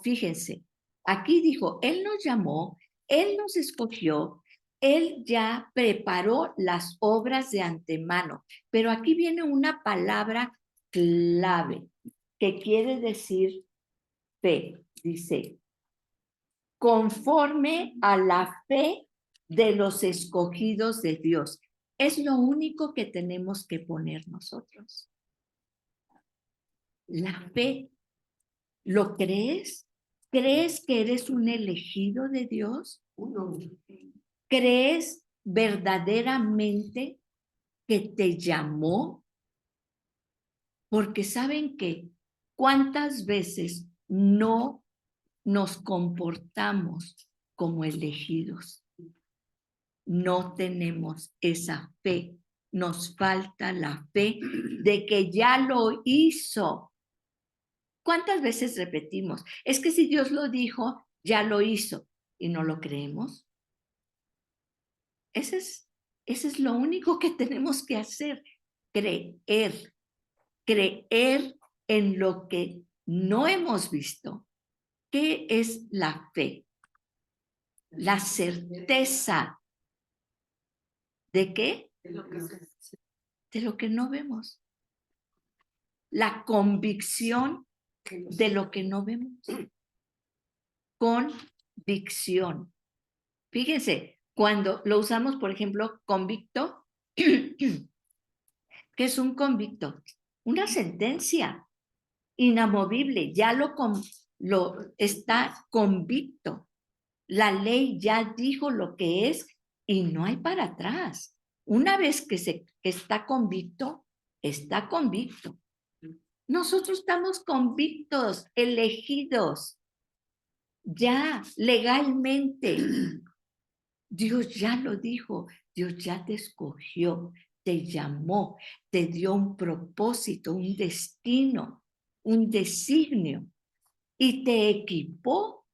fíjense, aquí dijo, Él nos llamó, Él nos escogió, Él ya preparó las obras de antemano, pero aquí viene una palabra clave que quiere decir fe, dice, conforme a la fe de los escogidos de Dios. Es lo único que tenemos que poner nosotros. La fe. ¿Lo crees? ¿Crees que eres un elegido de Dios? ¿Crees verdaderamente que te llamó? Porque saben que cuántas veces no nos comportamos como elegidos. No tenemos esa fe. Nos falta la fe de que ya lo hizo. ¿Cuántas veces repetimos? Es que si Dios lo dijo, ya lo hizo y no lo creemos. Ese es lo único que tenemos que hacer, creer en lo que no hemos visto. ¿Qué es la fe? La certeza. ¿De qué? De lo que no vemos. La convicción de lo que no vemos. Convicción. Fíjense, cuando lo usamos, por ejemplo, convicto, ¿qué es un convicto? Una sentencia inamovible, ya lo está convicto. La ley ya dijo lo que es y no hay para atrás. Una vez que está convicto, está convicto. Nosotros estamos convictos, elegidos, ya legalmente. Dios ya lo dijo, Dios ya te escogió, te llamó, te dio un propósito, un destino, un designio y te equipó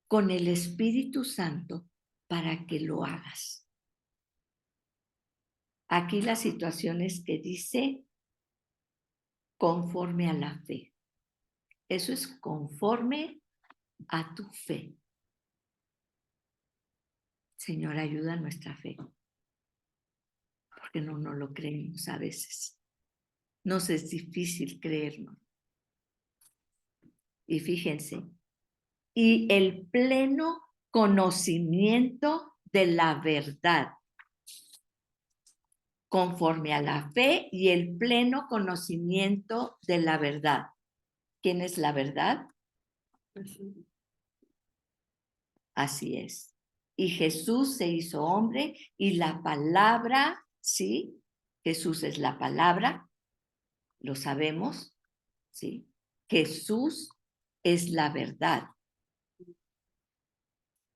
con el Espíritu Santo para que lo hagas. Aquí la situación es que dice conforme a la fe. Eso es conforme a tu fe. Señor, ayuda a nuestra fe, porque no lo creemos a veces. Nos es difícil creernos. Y fíjense, y el pleno conocimiento de la verdad, conforme a la fe y el pleno conocimiento de la verdad. ¿Quién es la verdad? Así es. Y Jesús se hizo hombre y la palabra, ¿sí? Jesús es la palabra, lo sabemos, ¿sí? Jesús es la verdad.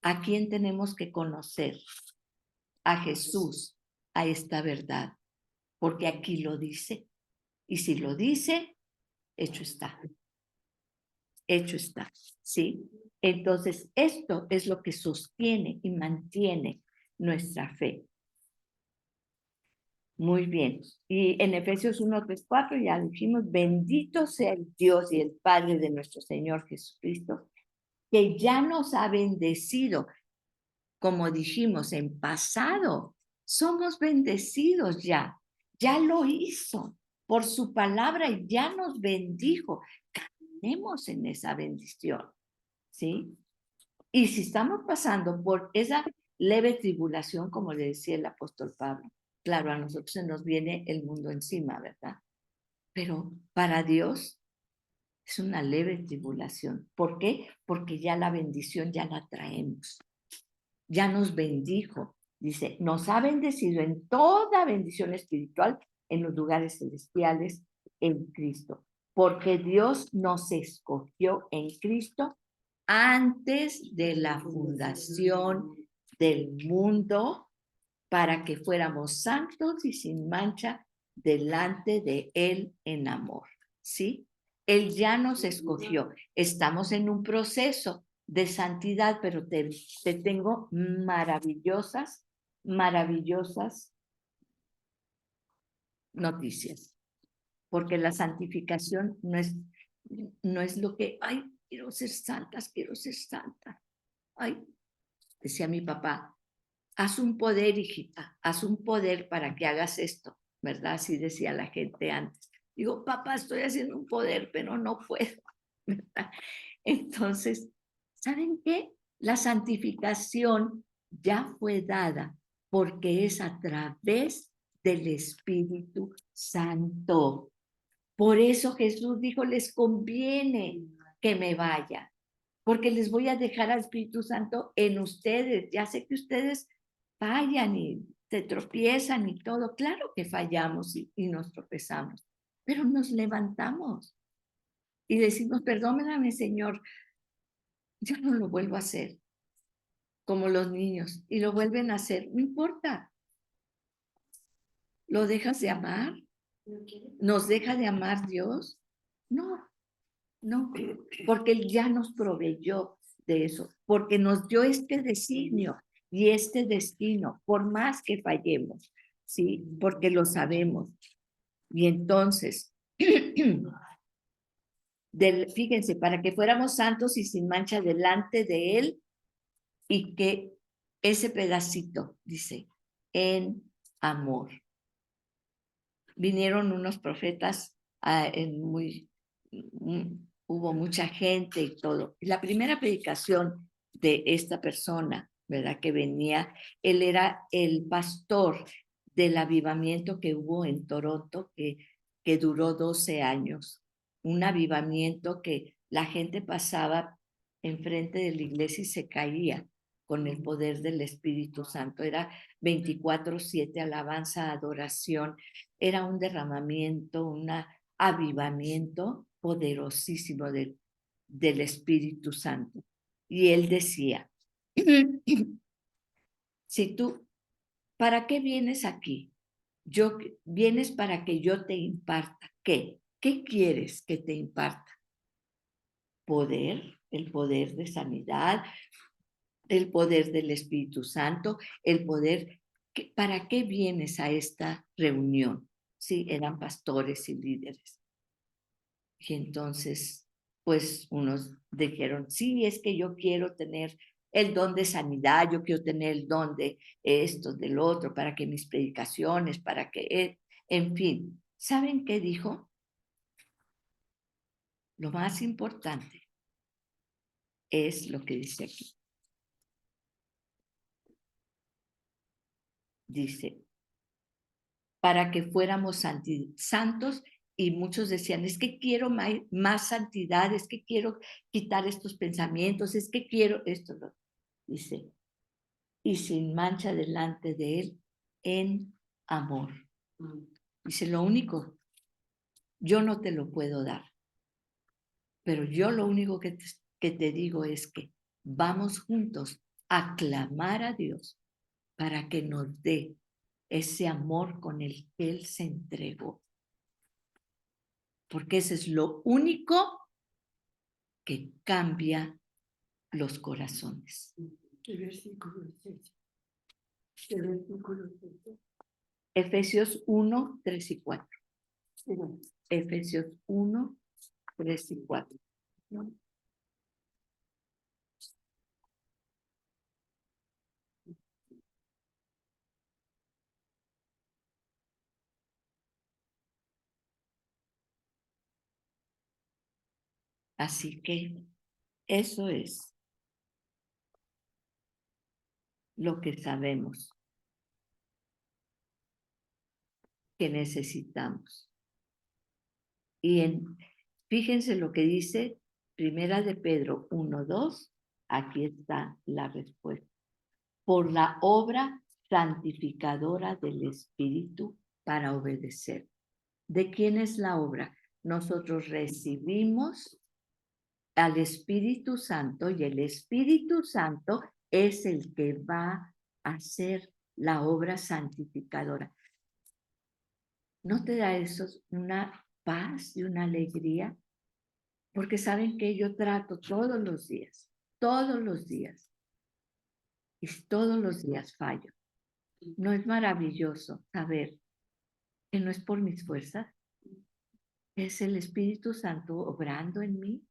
¿A quién tenemos que conocer? A Jesús, a esta verdad, porque aquí lo dice. Y si lo dice, hecho está. Hecho está, ¿sí? Entonces, esto es lo que sostiene y mantiene nuestra fe. Muy bien. Y en Efesios 1:3-4 ya dijimos, bendito sea el Dios y el Padre de nuestro Señor Jesucristo, que ya nos ha bendecido, como dijimos en pasado, somos bendecidos ya lo hizo por su palabra y ya nos bendijo. Caminemos en esa bendición, ¿sí? Y si estamos pasando por esa leve tribulación, como le decía el apóstol Pablo, claro, a nosotros se nos viene el mundo encima, ¿verdad? Pero para Dios Es una leve tribulación. ¿Por qué? Porque ya la bendición ya la traemos. Ya nos bendijo. Dice, nos ha bendecido en toda bendición espiritual en los lugares celestiales en Cristo. Porque Dios nos escogió en Cristo antes de la fundación del mundo para que fuéramos santos y sin mancha delante de Él en amor. ¿Sí? Él ya nos escogió. Estamos en un proceso de santidad, pero te tengo maravillosas noticias, porque la santificación no es lo que, ay, quiero ser santa. Ay, decía mi papá, haz un poder, hijita, haz un poder para que hagas esto, ¿verdad? Así decía la gente antes. Digo, papá, estoy haciendo un poder, pero no puedo, ¿verdad? Entonces, ¿saben qué? La santificación ya fue dada porque es a través del Espíritu Santo. Por eso Jesús dijo, les conviene que me vaya, porque les voy a dejar al Espíritu Santo en ustedes. Ya sé que ustedes fallan y se tropiezan y todo. Claro que fallamos y nos tropezamos, pero nos levantamos y decimos, perdóname, Señor, yo no lo vuelvo a hacer, como los niños, y lo vuelven a hacer. No importa, ¿lo dejas de amar? ¿Nos deja de amar Dios? No, no, porque Él ya nos proveyó de eso, porque nos dio este designio y este destino, por más que fallemos, ¿sí? Porque lo sabemos. Y entonces, fíjense, para que fuéramos santos y sin mancha delante de Él, y que ese pedacito, dice, en amor. Vinieron unos profetas hubo mucha gente y todo. La primera predicación de esta persona, ¿verdad? Que venía, él era el pastor del avivamiento que hubo en Toronto, que duró 12 años. Un avivamiento que la gente pasaba enfrente de la iglesia y se caía con el poder del Espíritu Santo. Era 24/7 alabanza, adoración. Era un derramamiento, un avivamiento poderosísimo del Espíritu Santo. Y él decía, si tú, ¿para qué vienes aquí? Vienes para que yo te imparta. ¿Qué? ¿Qué quieres que te imparta? Poder, el poder de sanidad, el poder del Espíritu Santo, el poder. ¿Para qué vienes a esta reunión? Sí, eran pastores y líderes. Y entonces, pues unos dijeron, sí, es que yo quiero tener el don de sanidad, yo quiero tener el don de esto, del otro, para que mis predicaciones, para que, en fin, ¿saben qué dijo? Lo más importante es lo que dice aquí. Dice, para que fuéramos santos, y muchos decían, es que quiero más santidad, es que quiero quitar estos pensamientos, es que quiero esto. ¿No? Dice, y sin mancha delante de Él en amor. Dice, lo único, yo no te lo puedo dar, pero yo lo único que te digo es que vamos juntos a clamar a Dios para que nos dé ese amor con el que Él se entregó. Porque ese es lo único que cambia los corazones. ¿Qué versículo es ese? ¿Qué versículo es ese? Efesios 1, 3 y 4. Sí. Efesios 1, 3 y 4. ¿No? Así que eso es lo que sabemos que necesitamos. Y Fíjense lo que dice Primera de Pedro 1:2. Aquí está la respuesta. Por la obra santificadora del Espíritu para obedecer. ¿De quién es la obra? Nosotros recibimos al Espíritu Santo y el Espíritu Santo es el que va a hacer la obra santificadora. ¿No te da eso una paz y una alegría? Porque saben que yo trato todos los días, y todos los días fallo. ¿No es maravilloso saber que no es por mis fuerzas? Es el Espíritu Santo obrando en mí.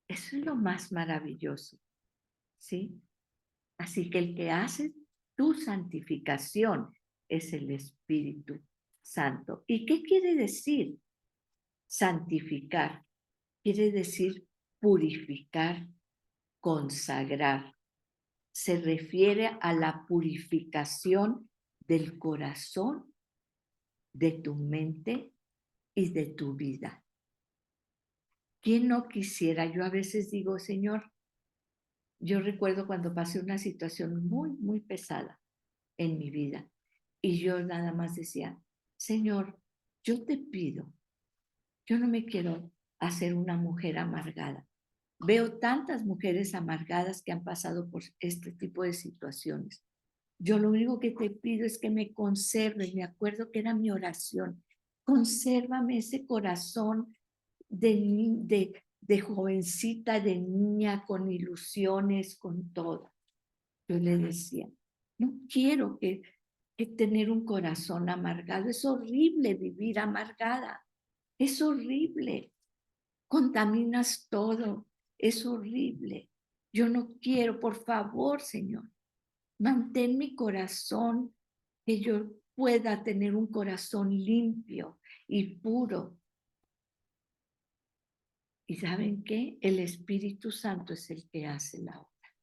Eso es lo más maravilloso, ¿sí? Así que el que hace tu santificación es el Espíritu Santo. ¿Y qué quiere decir santificar? Quiere decir purificar, consagrar. Se refiere a la purificación del corazón, de tu mente y de tu vida. ¿Quién no quisiera? Yo a veces digo, Señor, yo recuerdo cuando pasé una situación muy, muy pesada en mi vida y yo nada más decía, Señor, yo te pido, yo no me quiero hacer una mujer amargada. Veo tantas mujeres amargadas que han pasado por este tipo de situaciones. Yo lo único que te pido es que me conserves. Me acuerdo que era mi oración. Consérvame ese corazón de jovencita, de niña, con ilusiones, con todo. Yo le decía, no quiero que tener un corazón amargado. Es horrible vivir amargada. Es horrible. Contaminas todo. Es horrible. Yo no quiero, por favor, Señor, mantén mi corazón, que yo pueda tener un corazón limpio y puro. ¿Y saben qué? El Espíritu Santo es el que hace la obra.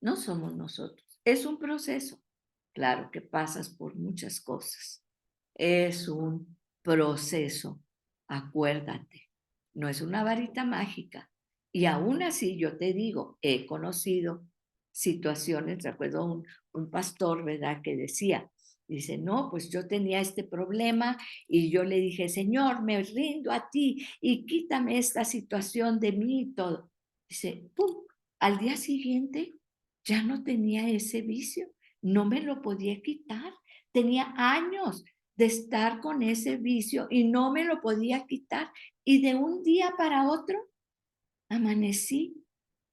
No somos nosotros. Es un proceso. Claro que pasas por muchas cosas. Es un proceso. Acuérdate, no es una varita mágica. Y aún así yo te digo, he conocido situaciones, recuerdo un pastor, ¿verdad?, que decía, dice, no, pues yo tenía este problema y yo le dije, Señor, me rindo a ti y quítame esta situación de mí y todo. Dice, ¡pum! Al día siguiente ya no tenía ese vicio, no me lo podía quitar. Tenía años de estar con ese vicio y no me lo podía quitar. Y de un día para otro amanecí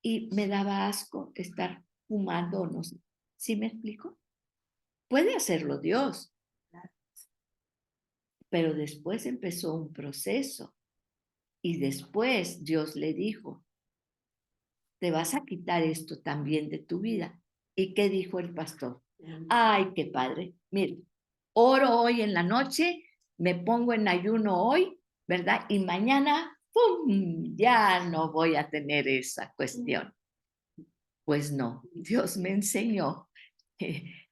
y me daba asco estar fumando, no sé. ¿Sí me explico? Puede hacerlo Dios, pero después empezó un proceso y después Dios le dijo, te vas a quitar esto también de tu vida. ¿Y qué dijo el pastor? Ay, qué padre. Mire, oro hoy en la noche, me pongo en ayuno hoy, ¿verdad? Y mañana, ¡pum!, ya no voy a tener esa cuestión. Pues no, Dios me enseñó que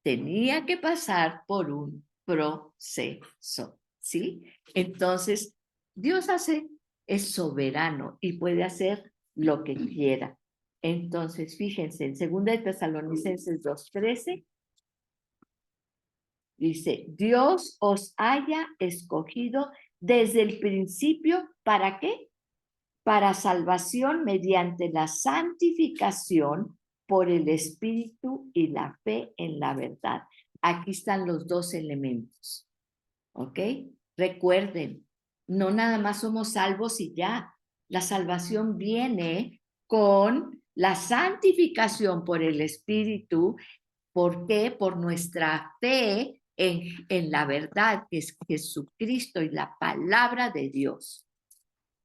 tenía que pasar por un proceso, ¿sí? Entonces, Dios es soberano y puede hacer lo que quiera. Entonces, fíjense, en 2 de Tesalonicenses 2:13, dice, Dios os haya escogido desde el principio, ¿para qué? Para salvación mediante la santificación por el Espíritu y la fe en la verdad. Aquí están los dos elementos, ¿ok? Recuerden, no nada más somos salvos y ya. La salvación viene con la santificación por el Espíritu. ¿Por qué? Por nuestra fe en la verdad, que es Jesucristo y la palabra de Dios.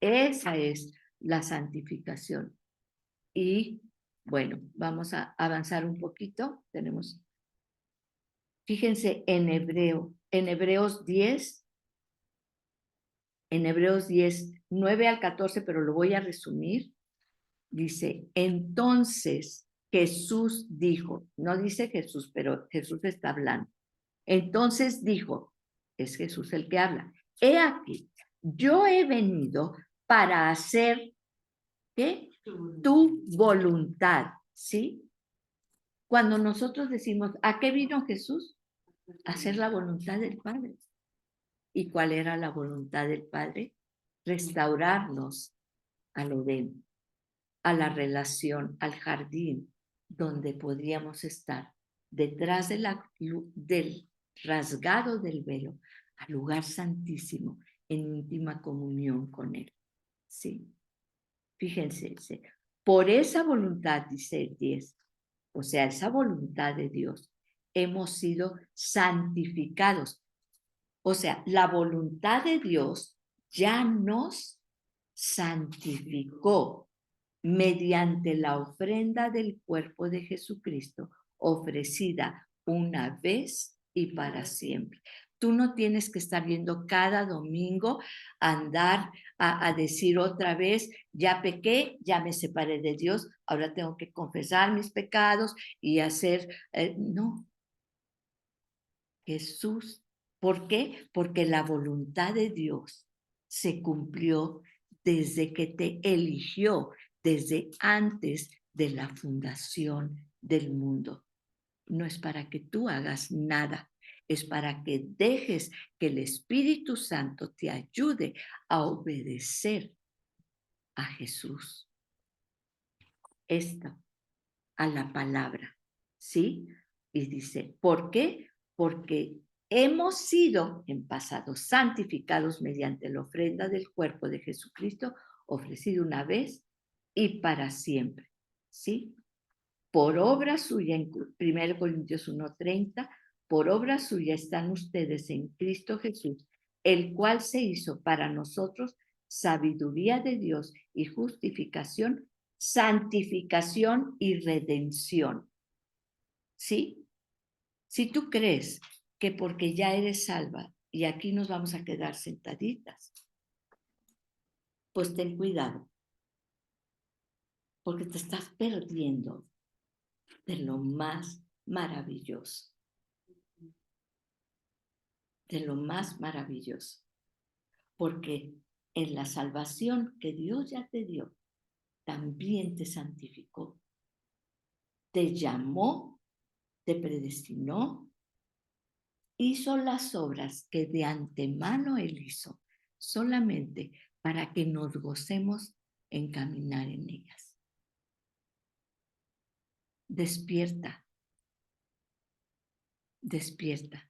Esa es la santificación. Y bueno, vamos a avanzar un poquito. Fíjense en Hebreos 10, 9 al 14, pero lo voy a resumir. Dice, entonces Jesús dijo, no dice Jesús, pero Jesús está hablando. Entonces dijo, es Jesús el que habla, he aquí, yo he venido para hacer, ¿qué? Tu voluntad, ¿sí? Cuando nosotros decimos, ¿a qué vino Jesús? A hacer la voluntad del Padre. ¿Y cuál era la voluntad del Padre? Restaurarnos al Edén, a la relación, al jardín, donde podíamos estar detrás del rasgado del velo, al lugar santísimo, en íntima comunión con Él. Sí, fíjense, por esa voluntad, dice el 10, o sea, esa voluntad de Dios, hemos sido santificados. O sea, la voluntad de Dios ya nos santificó mediante la ofrenda del cuerpo de Jesucristo, ofrecida una vez y para siempre. Tú no tienes que estar viendo cada domingo andar a decir otra vez, ya pequé, ya me separé de Dios, ahora tengo que confesar mis pecados y hacer, no, Jesús. ¿Por qué? Porque la voluntad de Dios se cumplió desde que te eligió, desde antes de la fundación del mundo. No es para que tú hagas nada, es para que dejes que el Espíritu Santo te ayude a obedecer a Jesús. Esto, a la palabra, ¿sí? Y dice, ¿por qué? Porque hemos sido en pasado santificados mediante la ofrenda del cuerpo de Jesucristo, ofrecido una vez y para siempre, ¿sí? Por obra suya, en 1 Corintios 1:30, por obra suya están ustedes en Cristo Jesús, el cual se hizo para nosotros sabiduría de Dios y justificación, santificación y redención. ¿Sí? Si tú crees que porque ya eres salva y aquí nos vamos a quedar sentaditas, pues ten cuidado, porque te estás perdiendo de lo más maravilloso, de lo más maravilloso, porque en la salvación que Dios ya te dio, también te santificó, te llamó, te predestinó, hizo las obras que de antemano Él hizo, solamente para que nos gocemos en caminar en ellas. Despierta, despierta.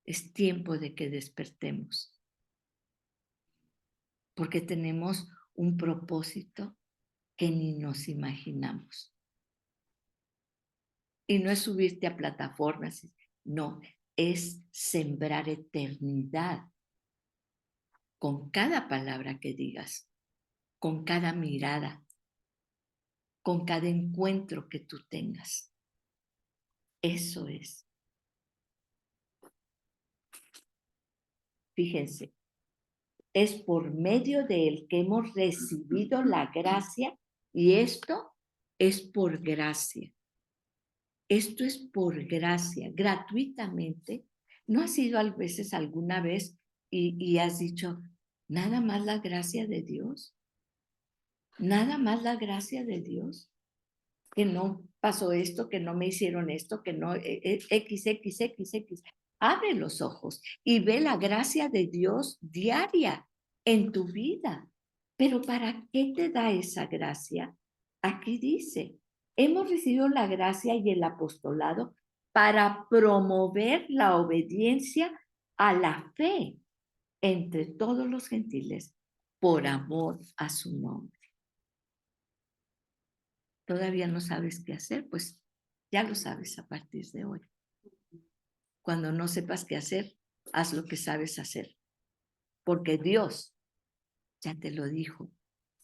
Es tiempo de que despertemos, porque tenemos un propósito que ni nos imaginamos. Y no es subirte a plataformas, no, es sembrar eternidad con cada palabra que digas, con cada mirada, con cada encuentro que tú tengas. Eso es. Fíjense, es por medio de él que hemos recibido la gracia y esto es por gracia. Esto es por gracia, gratuitamente. ¿No has ido a veces alguna vez y has dicho, nada más la gracia de Dios? Nada más la gracia de Dios. Que no pasó esto, que no me hicieron esto, que no, XXXX. Abre los ojos y ve la gracia de Dios diaria en tu vida. Pero ¿para qué te da esa gracia? Aquí dice, hemos recibido la gracia y el apostolado para promover la obediencia a la fe entre todos los gentiles por amor a su nombre. ¿Todavía no sabes qué hacer? Pues ya lo sabes a partir de hoy. Cuando no sepas qué hacer, haz lo que sabes hacer. Porque Dios ya te lo dijo,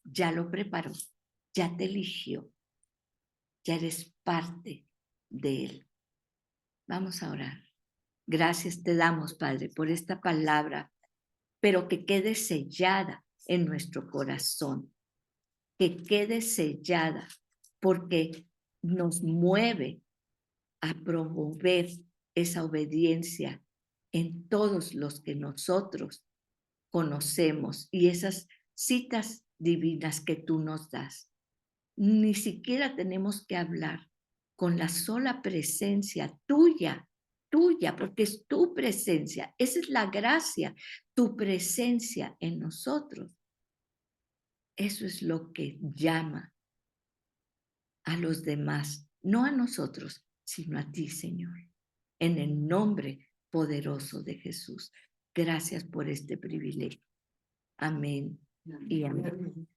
ya lo preparó, ya te eligió, ya eres parte de Él. Vamos a orar. Gracias te damos, Padre, por esta palabra, pero que quede sellada en nuestro corazón, que quede sellada, porque nos mueve a promover esa obediencia en todos los que nosotros conocemos y esas citas divinas que tú nos das. Ni siquiera tenemos que hablar, con la sola presencia tuya, porque es tu presencia, esa es la gracia, tu presencia en nosotros. Eso es lo que llama a los demás, no a nosotros, sino a ti, Señor, en el nombre poderoso de Jesús. Gracias por este privilegio. Amén y amén.